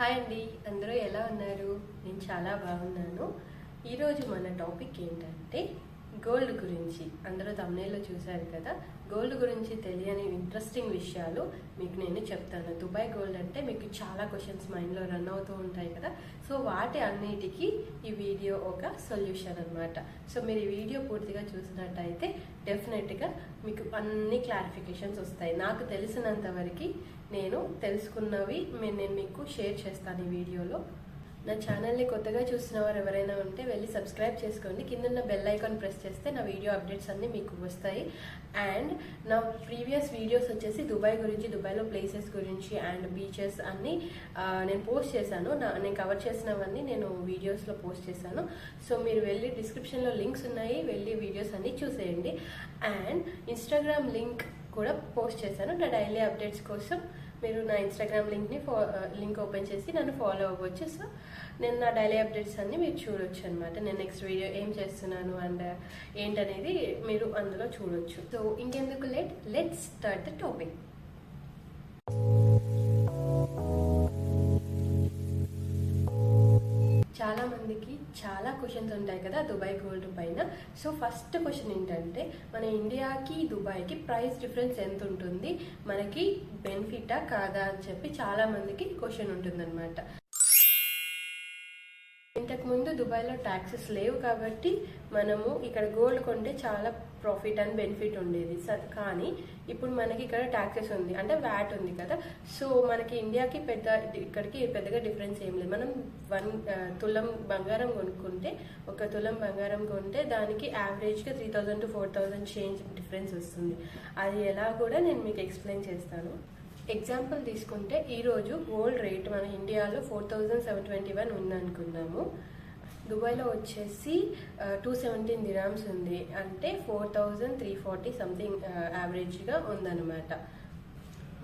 Hi అండి, అందరూ ఎలా ఉన్నారు? నేను చాలా బాగున్నాను. ఈరోజు మన టాపిక్ ఏంటంటే గోల్డ్ గురించి. అందరూ తమ్నేల్లో చూశారు కదా, గోల్డ్ గురించి తెలియని ఇంట్రెస్టింగ్ విషయాలు మీకు నేను చెప్తాను. దుబాయ్ గోల్డ్ అంటే మీకు చాలా క్వశ్చన్స్ మైండ్లో రన్ అవుతూ ఉంటాయి కదా, సో వాటి అన్నిటికీ ఈ వీడియో ఒక సొల్యూషన్ అనమాట. సో మీరు ఈ వీడియో పూర్తిగా చూసినట్టయితే డెఫినెట్గా మీకు అన్ని క్లారిఫికేషన్స్ వస్తాయి. నాకు తెలిసినంత వరకు నేను తెలుసుకున్నవి నేను మీకు షేర్ చేస్తాను ఈ వీడియోలో. నా ఛానల్ని కొత్తగా చూసిన వారు ఎవరైనా ఉంటే వెళ్ళి సబ్స్క్రైబ్ చేసుకోండి. కింద బెల్ ఐకాన్ ప్రెస్ చేస్తే నా వీడియో అప్డేట్స్ అన్నీ మీకు వస్తాయి. అండ్ నా ప్రీవియస్ వీడియోస్ వచ్చేసి దుబాయ్ గురించి, దుబాయ్లో ప్లేసెస్ గురించి అండ్ బీచెస్ అన్నీ నేను పోస్ట్ చేశాను. నేను కవర్ చేసినవన్నీ నేను వీడియోస్లో పోస్ట్ చేశాను. సో మీరు వెళ్ళి డిస్క్రిప్షన్లో లింక్స్ ఉన్నాయి, వెళ్ళి వీడియోస్ అన్నీ చూసేయండి. అండ్ ఇన్స్టాగ్రామ్ లింక్ కూడా పోస్ట్ చేశాను. నా డైలీ అప్డేట్స్ కోసం మీరు నా ఇన్స్టాగ్రామ్ లింక్ ఓపెన్ చేసి నన్ను ఫాలో అవ్వచ్చు. సో నేను నా డైలీ అప్డేట్స్ అన్ని మీరు చూడొచ్చు అనమాట. నేను నెక్స్ట్ వీడియో ఏం చేస్తున్నాను అండ్ ఏంటనేది మీరు అందులో చూడొచ్చు. సో ఇంకెందుకు లెట్స్ స్టార్ట్ ద టాపిక్. చాలా మందికి చాలా క్వశ్చన్స్ ఉంటాయి కదా దుబాయ్ గోల్డ్ పైన. సో ఫస్ట్ క్వశ్చన్ ఏంటంటే, మన ఇండియాకి దుబాయ్కి ప్రైస్ డిఫరెన్స్ ఎంత ఉంటుంది, మనకి బెనిఫిటా కాదా అని చెప్పి చాలా మందికి క్వశ్చన్ ఉంటుందన్నమాట. ఇంతకుముందు దుబాయ్లో ట్యాక్సెస్ లేవు కాబట్టి మనము ఇక్కడ గోల్డ్ కొంటే చాలా ప్రాఫిట్ అండ్ బెనిఫిట్ ఉండేది. కానీ ఇప్పుడు మనకి ఇక్కడ ట్యాక్సెస్ ఉంది, అంటే వ్యాట్ ఉంది కదా. సో మనకి ఇండియాకి ఇక్కడికి పెద్దగా డిఫరెన్స్ ఏం లేదు. మనం 1 తులం బంగారం కొనుక్కుంటే, 1 తులం బంగారం కొంటే దానికి యావరేజ్గా 3000 to 4000 చేంజ్ డిఫరెన్స్ వస్తుంది. అది ఎలా కూడా నేను మీకు ఎక్స్ప్లెయిన్ చేస్తాను. ఎగ్జాంపుల్ తీసుకుంటే ఈరోజు గోల్డ్ రేట్ మన ఇండియాలో 4721 ఉందనుకున్నాము. దుబాయ్లో వచ్చేసి 217 దిరామ్స్ ఉంది, అంటే 4340 సంథింగ్ యావరేజ్గా ఉందన్నమాట.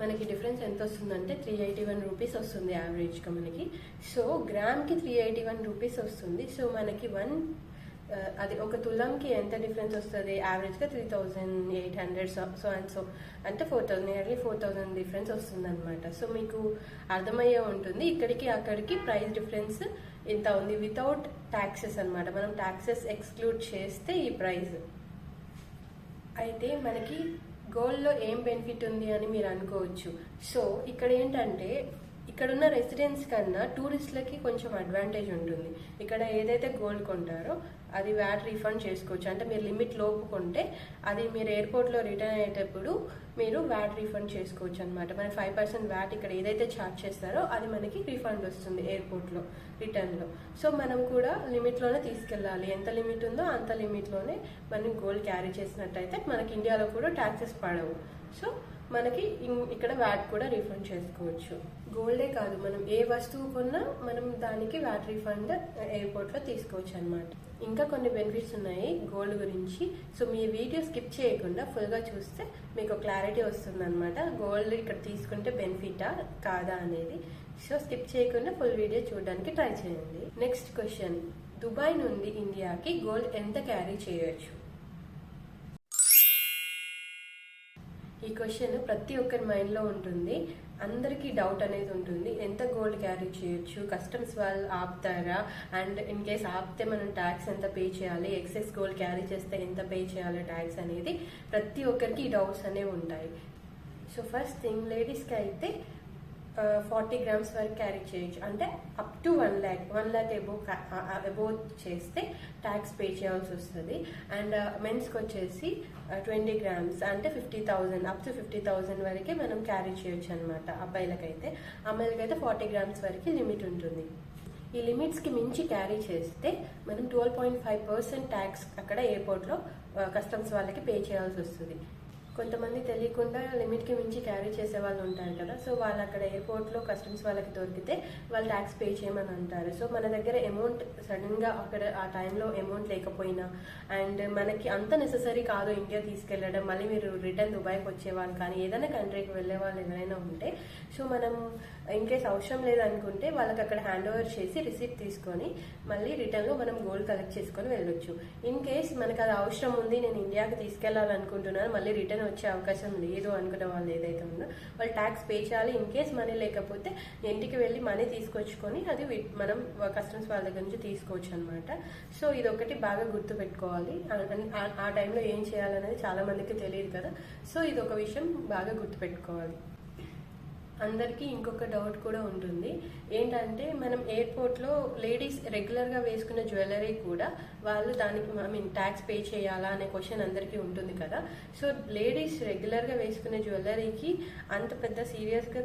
మనకి డిఫరెన్స్ ఎంత వస్తుందంటే 381 రూపీస్ వస్తుంది యావరేజ్గా మనకి. సో గ్రామ్కి 381 రూపీస్ వస్తుంది. సో మనకి అది 1 తులంకి ఎంత డిఫరెన్స్ వస్తుంది, యావరేజ్గా 3800 సో అండ్ సో, అంటే 4000 డిఫరెన్స్ వస్తుంది అనమాట. సో మీకు అర్థమయ్యే ఉంటుంది ఇక్కడికి అక్కడికి ప్రైస్ డిఫరెన్స్ ఇంత ఉంది, వితౌట్ ట్యాక్సెస్ అనమాట. మనం ట్యాక్సెస్ ఎక్స్క్లూడ్ చేస్తే ఈ ప్రైస్. అయితే మనకి గోల్డ్లో ఏం బెనిఫిట్ ఉంది అని మీరు అనుకోవచ్చు. సో ఇక్కడ ఏంటంటే, ఇక్కడున్న రెసిడెంట్స్ కన్నా టూరిస్టులకి కొంచెం అడ్వాంటేజ్ ఉంటుంది. ఇక్కడ ఏదైతే గోల్డ్ కొంటారో అది వ్యాట్ రీఫండ్ చేసుకోవచ్చు. అంటే మీరు లిమిట్ లోపు కొంటే అది మీరు ఎయిర్పోర్ట్లో రిటర్న్ అయ్యేటప్పుడు మీరు వ్యాట్ రీఫండ్ చేసుకోవచ్చు అనమాట. మన 5% వ్యాట్ ఇక్కడ ఏదైతే ఛార్జ్ చేస్తారో అది మనకి రీఫండ్ వస్తుంది ఎయిర్పోర్ట్లో రిటర్న్లో. సో మనం కూడా లిమిట్లోనే తీసుకెళ్ళాలి. ఎంత లిమిట్ ఉందో అంత లిమిట్లోనే మనం గోల్డ్ క్యారీ చేసినట్టయితే మనకి ఇండియాలో కూడా ట్యాక్సెస్ పడవు. సో మనకి ఇక్కడ వ్యాట్ కూడా రీఫండ్ చేసుకోవచ్చు. గోల్డే కాదు, మనం ఏ వస్తువు కొన్నా మనం దానికి వ్యాట్ రీఫండ్ ఎయిర్పోర్ట్లో తీసుకోవచ్చు అనమాట. ఇంకా కొన్ని బెనిఫిట్స్ ఉన్నాయి గోల్డ్ గురించి. సో మీ వీడియో స్కిప్ చేయకుండా ఫుల్గా చూస్తే మీకు క్లారిటీ వస్తుంది అనమాట, గోల్డ్ ఇక్కడ తీసుకుంటే బెనిఫిటా కాదా అనేది. సో స్కిప్ చేయకుండా ఫుల్ వీడియో చూడడానికి ట్రై చేయండి. నెక్స్ట్ క్వశ్చన్, దుబాయ్ నుండి ఇండియాకి గోల్డ్ ఎంత క్యారీ చేయొచ్చు? ఈ క్వశ్చన్ ప్రతి ఒక్కరి మైండ్లో ఉంటుంది. అందరికీ డౌట్ అనేది ఉంటుంది, ఎంత గోల్డ్ క్యారీ చేయొచ్చు, కస్టమ్స్ వాళ్ళు ఆపుతారా, అండ్ ఇన్ కేస్ ఆపితే మనం ట్యాక్స్ ఎంత పే చేయాలి, ఎక్సెస్ గోల్డ్ క్యారీ చేస్తే ఎంత పే చేయాలి ట్యాక్స్ అనేది ప్రతి ఒక్కరికి ఈ డౌట్స్ అనేవి ఉంటాయి. సో ఫస్ట్ థింగ్, లేడీస్కి అయితే 40 గ్రామ్స్ వరకు క్యారీ చేయొచ్చు, అంటే అప్ టు 1 lakh అబోవ్ చేస్తే ట్యాక్స్ పే చేయాల్సి వస్తుంది. అండ్ మెన్స్కి వచ్చేసి 20 గ్రామ్స్ అంటే 50,000 అప్ టు 50,000 వరకే మనం క్యారీ చేయొచ్చు అనమాట అబ్బాయిలకైతే. అమ్మాయిలకైతే 40 గ్రామ్స్ వరకు లిమిట్ ఉంటుంది. ఈ లిమిట్స్కి మించి క్యారీ చేస్తే మనం 12.5% ట్యాక్స్ అక్కడ ఎయిర్పోర్ట్లో కస్టమ్స్ వాళ్ళకి పే చేయాల్సి వస్తుంది. కొంతమంది తెలియకుండా లిమిట్కి మించి క్యారీ చేసే వాళ్ళు ఉంటారు కదా. సో వాళ్ళు అక్కడ ఎయిర్పోర్ట్లో కస్టమ్స్ వాళ్ళకి దొరికితే వాళ్ళు ట్యాక్స్ పే చేయమని అంటారు. సో మన దగ్గర అమౌంట్ సడన్గా అక్కడ ఆ టైంలో అమౌంట్ లేకపోయినా, అండ్ మనకి అంత నెససరీ కాదు ఇండియా తీసుకెళ్ళడం, మళ్ళీ మీరు రిటర్న్ దుబాయ్కి వచ్చేవాళ్ళు కానీ ఏదైనా కంట్రీకి వెళ్ళే వాళ్ళు ఎవరైనా ఉంటే, సో మనం ఇన్ కేస్ అవసరం లేదనుకుంటే వాళ్ళకి అక్కడ హ్యాండ్ ఓవర్ చేసి రిసిప్ట్ తీసుకొని మళ్ళీ రిటర్న్లో మనం గోల్డ్ కలెక్ట్ చేసుకొని వెళ్ళొచ్చు. ఇన్ కేస్ మనకు అది అవసరం ఉంది, నేను ఇండియాకి తీసుకెళ్లాలనుకుంటున్నాను, మళ్ళీ రిటర్న్ వచ్చే అవకాశం లేదు అనుకున్న వాళ్ళు ఏదైతే ఉందో వాళ్ళు ట్యాక్స్ పే చేయాలి. ఇన్ కేస్ మనీ లేకపోతే ఇంటికి వెళ్ళి మనీ తీసుకొచ్చుకొని అది మనం కస్టమ్స్ వాళ్ళ దగ్గర నుంచి తీసుకోవచ్చు అనమాట. సో ఇది ఒకటి బాగా గుర్తు పెట్టుకోవాలి. ఆ టైంలో ఏం చేయాలనేది చాలా మందికి తెలియదు కదా. సో ఇది ఒక విషయం బాగా గుర్తు పెట్టుకోవాలి. అందరికీ ఇంకొక డౌట్ కూడా ఉంటుంది. ఏంటంటే మనం ఎయిర్పోర్ట్లో లేడీస్ రెగ్యులర్గా వేసుకున్న జ్యువెలరీ కూడా వాళ్ళు దానికి ట్యాక్స్ పే చేయాలా అనే క్వశ్చన్ అందరికీ ఉంటుంది కదా. సో లేడీస్ రెగ్యులర్గా వేసుకునే జ్యువెలరీకి అంత పెద్ద సీరియస్గా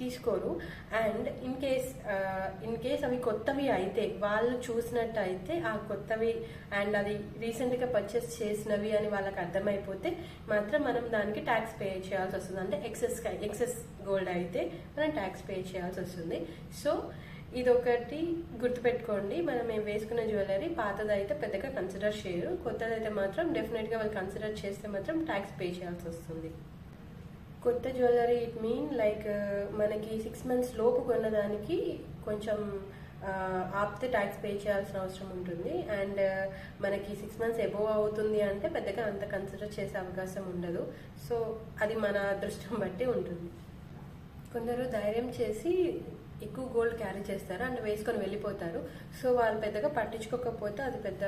తీసుకోరు. అండ్ ఇన్ కేస్ అవి కొత్తవి అయితే వాళ్ళు చూసినట్టు అయితే ఆ కొత్తవి అండ్ అది రీసెంట్గా పర్చేస్ చేసినవి అని వాళ్ళకి అర్థమైపోతే మాత్రం మనం దానికి ట్యాక్స్ పే చేయాల్సి వస్తుంది. అంటే ఎక్సెస్ గోల్డ్ అయితే మనం ట్యాక్స్ పే చేయాల్సి వస్తుంది. సో ఇదొకటి గుర్తుపెట్టుకోండి. మేము వేసుకున్న జ్యువెలరీ పాతదైతే పెద్దగా కన్సిడర్ చేయరు, కొత్తదైతే మాత్రం డెఫినెట్గా వాళ్ళు కన్సిడర్ చేస్తే మాత్రం ట్యాక్స్ పే చేయాల్సి వస్తుంది. కొత్త జ్యువెలరీ ఇట్ మీన్ లైక్ మనకి 6 months లోపు కొన్నదానికి కొంచెం ఆపితే ట్యాక్స్ పే చేయాల్సిన అవసరం ఉంటుంది. అండ్ మనకి 6 months అబోవ్ అవుతుంది అంటే పెద్దగా అంత కన్సిడర్ చేసే అవకాశం ఉండదు. సో అది మన అదృష్టం బట్టి ఉంటుంది. కొందరు ధైర్యం చేసి ఎక్కువ గోల్డ్ క్యారీ చేస్తారు అండ్ వేసుకొని వెళ్ళిపోతారు. సో వాళ్ళు పెద్దగా పట్టించుకోకపోతే అది పెద్ద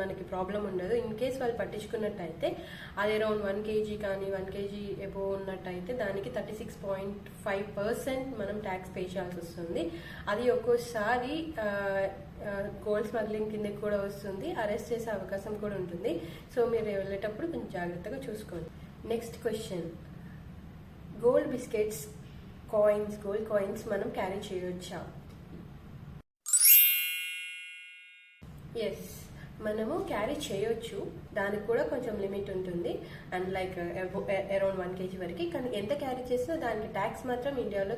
మనకి ప్రాబ్లం ఉండదు. ఇన్ కేస్ వాళ్ళు పట్టించుకున్నట్టయితే అది అరౌండ్ 1 kg కానీ 1 kg ఎబోవ్ ఉన్నట్టయితే దానికి 36.5% మనం ట్యాక్స్ పే చేయాల్సి వస్తుంది. అది ఒక్కోసారి గోల్డ్ స్మగ్లింగ్ కిందకి కూడా వస్తుంది, అరెస్ట్ చేసే అవకాశం కూడా ఉంటుంది. సో మీరు వెళ్ళేటప్పుడు కొంచెం జాగ్రత్తగా చూసుకోండి. Next question, gold biscuits gold coins మనం క్యారీ చేయొచ్చా? ఎస్, మనము క్యారీ చేయొచ్చు. దానికి కూడా కొంచెం లిమిట్ ఉంటుంది అండ్ లైక్ అరౌండ్ 1 kg వరకు. కానీ ఎంత క్యారీ చేసినా దానికి ట్యాక్స్ మాత్రం ఇండియాలో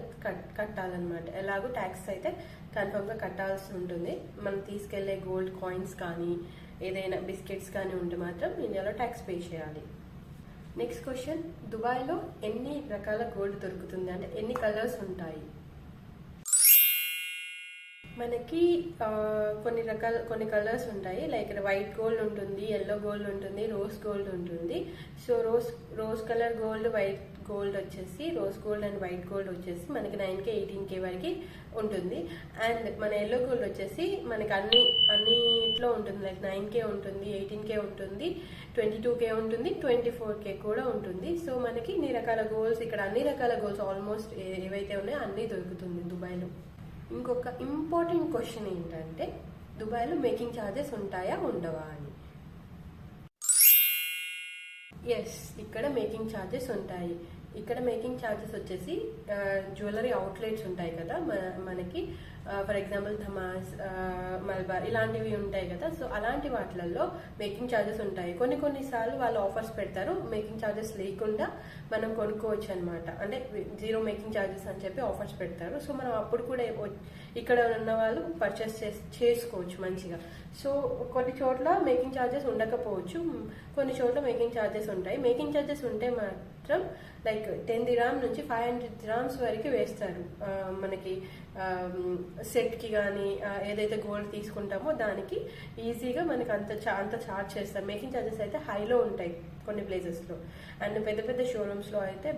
కట్టాలన్నమాట. ఎలాగో ట్యాక్స్ అయితే కన్ఫర్మ్గా కట్టాల్సి ఉంటుంది. మనం తీసుకెళ్లే గోల్డ్ కాయిన్స్ కానీ ఏదైనా బిస్కెట్స్ కానీ ఉంటే మాత్రం ఇండియాలో ట్యాక్స్ పే చేయాలి. నెక్స్ట్ క్వశ్చన్, దుబాయ్లో ఎన్ని రకాల గోల్డ్ దొరుకుతుంది, అంటే ఎన్ని కలర్స్ ఉంటాయి? మనకి కొన్ని కలర్స్ ఉంటాయి. లైక్ వైట్ గోల్డ్ ఉంటుంది, ఎల్లో గోల్డ్ ఉంటుంది, రోజ్ గోల్డ్ ఉంటుంది. So rose colour gold, white gold వచ్చేసి rose gold and white gold వచ్చేసి మనకి 9K 18K వరకు ఉంటుంది. అండ్ మన ఎల్లో గోల్డ్ వచ్చేసి మనకి అన్నిట్లో ఉంటుంది. లైక్ 9K ఉంటుంది, 18K ఉంటుంది, 22K ఉంటుంది, 24K కూడా ఉంటుంది. సో మనకి ఇన్ని రకాల గోల్డ్స్, ఇక్కడ అన్ని రకాల గోల్డ్స్ ఆల్మోస్ట్ ఏవైతే ఉన్నాయో అన్నీ దొరుకుతుంది దుబాయ్లో. ఇంకొక ఇంపార్టెంట్ క్వశ్చన్ ఏంటంటే దుబాయ్లో మేకింగ్ ఛార్జెస్ ఉంటాయా ఉండవా అని. ఎస్, ఇక్కడ మేకింగ్ ఛార్జెస్ ఉంటాయి. ఇక్కడ మేకింగ్ ఛార్జెస్ వచ్చేసి జ్యువెలరీ అవుట్లెట్స్ ఉంటాయి కదా మనకి, ఫర్ ఎగ్జాంపుల్ ధమాస్, మల్బార్ ఇలాంటివి ఉంటాయి కదా. సో అలాంటి వాటిలలో మేకింగ్ ఛార్జెస్ ఉంటాయి. కొన్నిసార్లు వాళ్ళు ఆఫర్స్ పెడతారు, మేకింగ్ ఛార్జెస్ లేకుండా మనం కొనుక్కోవచ్చు అనమాట. అంటే 0 మేకింగ్ ఛార్జెస్ అని చెప్పి ఆఫర్స్ పెడతారు. సో మనం అప్పుడు కూడా ఇక్కడ ఉన్న వాళ్ళు పర్చేస్ చేసుకోవచ్చు మంచిగా. సో కొన్ని చోట్ల మేకింగ్ ఛార్జెస్ ఉండకపోవచ్చు, కొన్ని చోట్ల మేకింగ్ ఛార్జెస్ ఉంటాయి. మేకింగ్ ఛార్జెస్ ఉంటే మాత్రం లైక్ 10 dirham నుంచి 500 dirhams వరకు వేస్తారు మనకి సెట్కి కానీ ఏదైతే గోల్డ్ తీసుకుంటామో దానికి ఈజీగా మనకి అంత ఛార్జ్ చేస్తారు. మేకింగ్ ఛార్జెస్ అయితే హైలో ఉంటాయి కొన్ని ప్లేసెస్లో. అండ్ పెద్ద పెద్ద షోరూమ్స్లో అయితే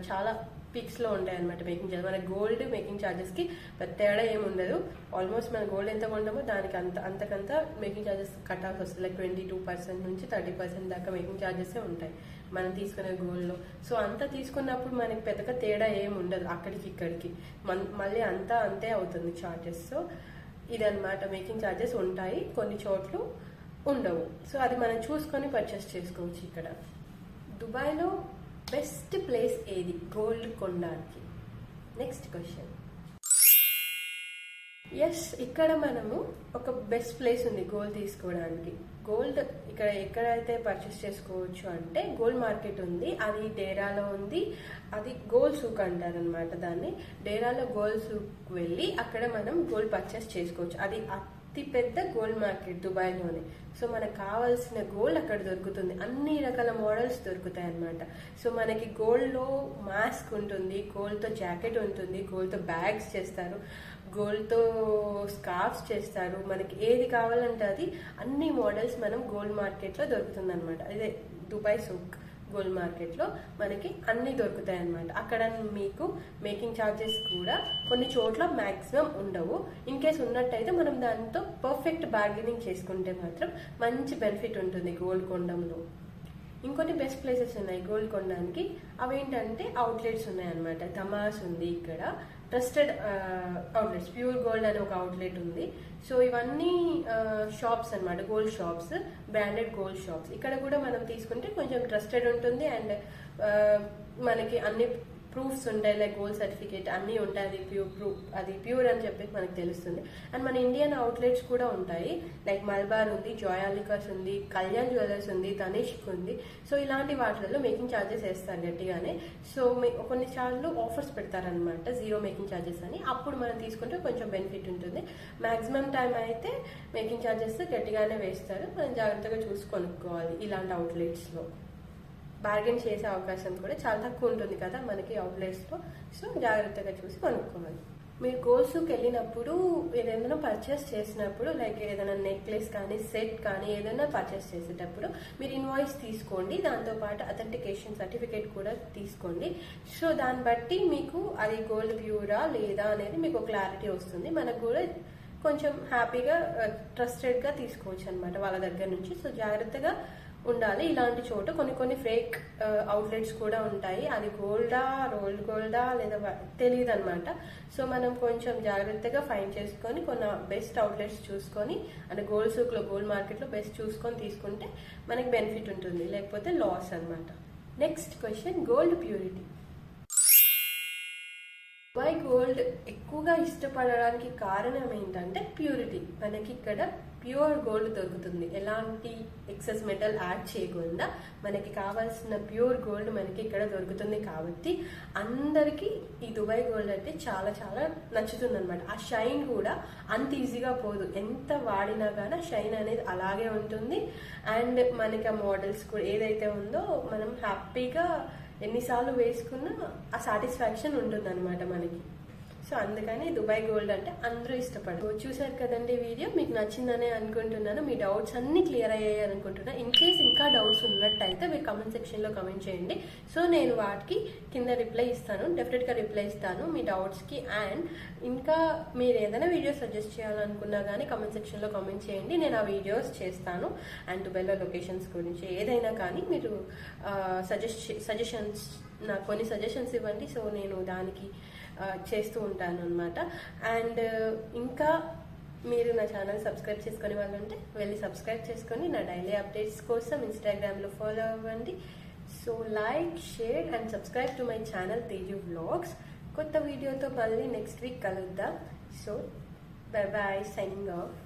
చాలా పీక్స్లో ఉంటాయి అనమాట మేకింగ్ ఛార్జెస్. మన గోల్డ్ మేకింగ్ ఛార్జెస్కి పెద్ద తేడా ఏమి ఉండదు. ఆల్మోస్ట్ మన గోల్డ్ ఎంత కొంటామో దానికి అంతకంత మేకింగ్ ఛార్జెస్ కట్టాల్సి వస్తుంది. లైక్ 22% నుంచి 30% దాకా మేకింగ్ ఛార్జెసే ఉంటాయి మనం తీసుకునే గోల్డ్లో. సో అంత తీసుకున్నప్పుడు మనకి పెద్దగా తేడా ఏమి ఉండదు అక్కడికి ఇక్కడికి, మళ్ళీ అంతే అవుతుంది ఛార్జెస్. సో ఇదన్నమాట, మేకింగ్ ఛార్జెస్ ఉంటాయి, కొన్ని చోట్ల ఉండవు. సో అది మనం చూసుకొని పర్చేస్ చేసుకోవచ్చు. ఇక్కడ దుబాయ్లో బెస్ట్ ప్లేస్ ఏది గోల్డ్ కొనడానికి? Next question. ఎస్, ఇక్కడ మనము ఒక బెస్ట్ ప్లేస్ ఉంది గోల్డ్ తీసుకోవడానికి. గోల్డ్ ఇక్కడ ఎక్కడైతే పర్చేస్ చేసుకోవచ్చు అంటే గోల్డ్ మార్కెట్ ఉంది, అది డేరాలో ఉంది. అది గోల్డ్ సూక్ అంటారు అనమాట దాన్ని. డేరాలో గోల్డ్ సూక్ వెళ్ళి అక్కడ మనం గోల్డ్ పర్చేస్ చేసుకోవచ్చు. అది అతి పెద్ద గోల్డ్ మార్కెట్ దుబాయ్లోనే. సో మనకు కావాల్సిన గోల్డ్ అక్కడ దొరుకుతుంది, అన్ని రకాల మోడల్స్ దొరుకుతాయి అన్నమాట. సో మనకి గోల్డ్లో మాస్క్ ఉంటుంది, గోల్డ్తో జాకెట్ ఉంటుంది, గోల్డ్తో బ్యాగ్స్ చేస్తారు, గోల్డ్తో స్కార్ఫ్స్ చేస్తారు. మనకి ఏది కావాలంటే అది అన్ని మోడల్స్ మనం గోల్డ్ మార్కెట్లో దొరుకుతుంది అనమాట. అదే దుబాయ్ సూక్ గోల్డ్ మార్కెట్లో మనకి అన్ని దొరుకుతాయి అన్నమాట. అక్కడ మీకు మేకింగ్ ఛార్జెస్ కూడా కొన్ని చోట్ల మ్యాక్సిమం ఉండవు. ఇన్ కేస్ ఉన్నట్టయితే మనం దాంతో పర్ఫెక్ట్ బార్గెనింగ్ చేసుకుంటే మాత్రం మంచి బెనిఫిట్ ఉంటుంది గోల్డ్ కొనడంలో. ఇంకొన్ని బెస్ట్ ప్లేసెస్ ఉన్నాయి గోల్డ్ కొనడానికి. అవేంటంటే అవుట్లెట్స్ ఉన్నాయన్నమాట. ధమాస్ ఉంది, ఇక్కడ ట్రస్టెడ్ అవుట్లెట్స్, ప్యూర్ గోల్డ్ అనే ఒక అవుట్లెట్ ఉంది. సో ఇవన్నీ షాప్స్ అన్నమాట, gold shops, branded gold shops. ఇక్కడ కూడా మనం తీసుకుంటే కొంచెం ట్రస్టెడ్ ఉంటుంది అండ్ మనకి అన్ని ప్రూఫ్స్ ఉంటాయి, లైక్ గోల్డ్ సర్టిఫికేట్ అన్నీ ఉంటాయి. అది ప్యూర్ అని చెప్పి మనకు తెలుస్తుంది. అండ్ మన ఇండియన్ అవుట్లెట్స్ కూడా ఉంటాయి, లైక్ మల్బార్ ఉంది, జాయాలికాస్ ఉంది, కళ్యాణ్ జ్యువెలర్స్ ఉంది, తనిష్క్ ఉంది. సో ఇలాంటి వాటిల్లో మేకింగ్ ఛార్జెస్ వేస్తారు గట్టిగానే. సో కొన్నిసార్లు ఆఫర్స్ పెడతారనమాట, జీరో మేకింగ్ ఛార్జెస్ అని. అప్పుడు మనం తీసుకుంటే కొంచెం బెనిఫిట్ ఉంటుంది. మాక్సిమం టైం అయితే మేకింగ్ ఛార్జెస్ గట్టిగానే వేస్తారు. మనం జాగ్రత్తగా చూసి కొనుక్కోవాలి ఇలాంటి అవుట్లెట్స్లో. బార్గెన్ చేసే అవకాశం కూడా చాలా తక్కువ ఉంటుంది కదా మనకి అవుట్లెట్స్లో. సో జాగ్రత్తగా చూసి కొనుక్కోవాలి. మీరు గోల్డ్స్కి వెళ్ళినప్పుడు ఏదైనా పర్చేస్ చేసినప్పుడు, లైక్ ఏదైనా నెక్లెస్ కానీ సెట్ కానీ ఏదైనా పర్చేస్ చేసేటప్పుడు మీరు ఇన్వాయిస్ తీసుకోండి, దాంతోపాటు అథెంటికేషన్ సర్టిఫికేట్ కూడా తీసుకోండి. సో దాన్ని బట్టి మీకు అది గోల్డ్ ప్యూరా లేదా అనేది మీకు క్లారిటీ వస్తుంది. మనకు కూడా కొంచెం హ్యాపీగా ట్రస్టెడ్గా తీసుకోవచ్చు అనమాట వాళ్ళ దగ్గర నుంచి. సో జాగ్రత్తగా ఉండాలి ఇలాంటి చోట. కొన్ని ఫేక్ అవుట్లెట్స్ కూడా ఉంటాయి, అది గోల్డా రోల్డ్ గోల్డా లేదా తెలియదు అనమాట. సో మనం కొంచెం జాగ్రత్తగా ఫైండ్ చేసుకొని కొన్ని బెస్ట్ అవుట్లెట్స్ చూసుకొని, అంటే గోల్డ్ సూక్లో గోల్డ్ మార్కెట్లో బెస్ట్ చూసుకొని తీసుకుంటే మనకి బెనిఫిట్ ఉంటుంది, లేకపోతే లాస్ అనమాట. Next question, gold purity. Dubai gold ఎక్కువగా ఇష్టపడడానికి కారణం ఏంటంటే ప్యూరిటీ. మనకి ఇక్కడ ప్యూర్ గోల్డ్ దొరుకుతుంది, ఎలాంటి ఎక్సెస్ మెటల్ యాడ్ చేయకుండా మనకి కావాల్సిన ప్యూర్ గోల్డ్ మనకి ఇక్కడ దొరుకుతుంది. కాబట్టి అందరికీ ఈ దుబాయ్ గోల్డ్ అంటే చాలా చాలా నచ్చుతుంది అనమాట. ఆ షైన్ కూడా అంత ఈజీగా పోదు, ఎంత వాడినా కానీ షైన్ అనేది అలాగే ఉంటుంది. అండ్ మనకి ఆ మోడల్స్ కూడా ఏదైతే ఉందో మనం హ్యాపీగా ఎన్నిసార్లు వేసుకున్నా ఆ సాటిస్ఫాక్షన్ ఉంటుంది అనమాట మనకి. సో అందుకని దుబాయ్ గోల్డ్ అంటే అందరూ ఇష్టపడరు. చూసారు కదండి వీడియో, మీకు నచ్చిందనే అనుకుంటున్నాను. మీ డౌట్స్ అన్ని క్లియర్ అయ్యాయి అనుకుంటున్నాను. ఇన్ కేస్ ఇంకా డౌట్స్ ఉన్నట్టయితే మీరు కమెంట్ సెక్షన్లో కమెంట్ చేయండి. సో నేను వాటికి కింద రిప్లై ఇస్తాను, డెఫినెట్గా రిప్లై ఇస్తాను మీ డౌట్స్కి. అండ్ ఇంకా మీరు ఏదైనా వీడియో సజెస్ట్ చేయాలనుకున్నా కానీ కమెంట్ సెక్షన్లో కమెంట్ చేయండి, నేను ఆ వీడియోస్ చేస్తాను. అండ్ దుబాయ్లో లొకేషన్స్ గురించి ఏదైనా కానీ మీరు సజెషన్స్ నాకు కొన్ని సజెషన్స్ ఇవ్వండి. సో నేను దానికి చేస్తూ ఉంటాను అనమాట. అండ్ ఇంకా మీరు నా ఛానల్ సబ్స్క్రైబ్ చేసుకునే వాళ్ళు ఉంటే వెళ్ళి సబ్స్క్రైబ్ చేసుకొని నా డైలీ అప్డేట్స్ కోసం ఇన్స్టాగ్రామ్లో ఫాలో అవ్వండి. So like, share and subscribe to my channel Teju vlogs. కొత్త వీడియోతో మళ్ళీ నెక్స్ట్ వీక్ కలుద్దాం. So bye bye, signing of.